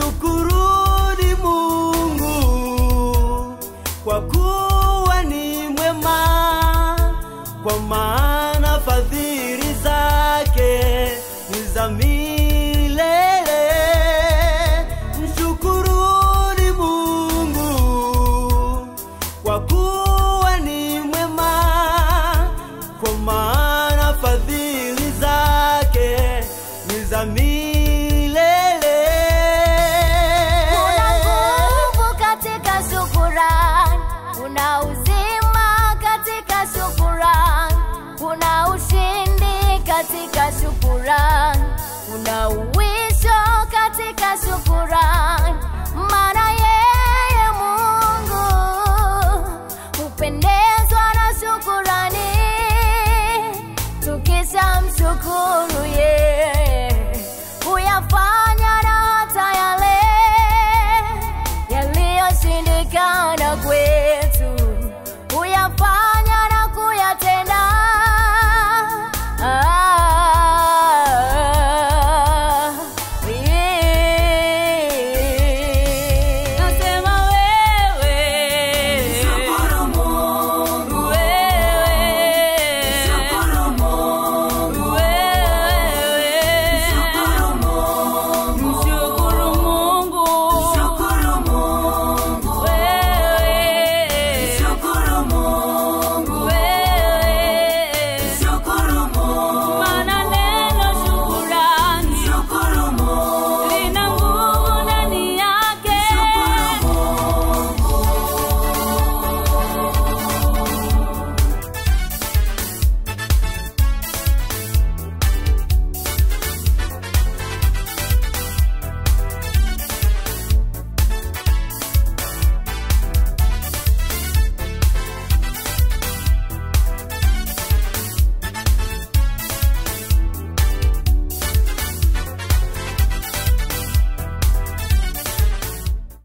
Mshukuruni Mungu kwa kuwa ni mwema, kwa maana fadhili zake ni za milele. Mshukuruni Mungu kwa kuwa ni mwema, kwa maana fadhili zake ni za milele. Kuna uzima katika shukrani, kuna ushindi katika shukrani, kuna uwisho katika shukrani.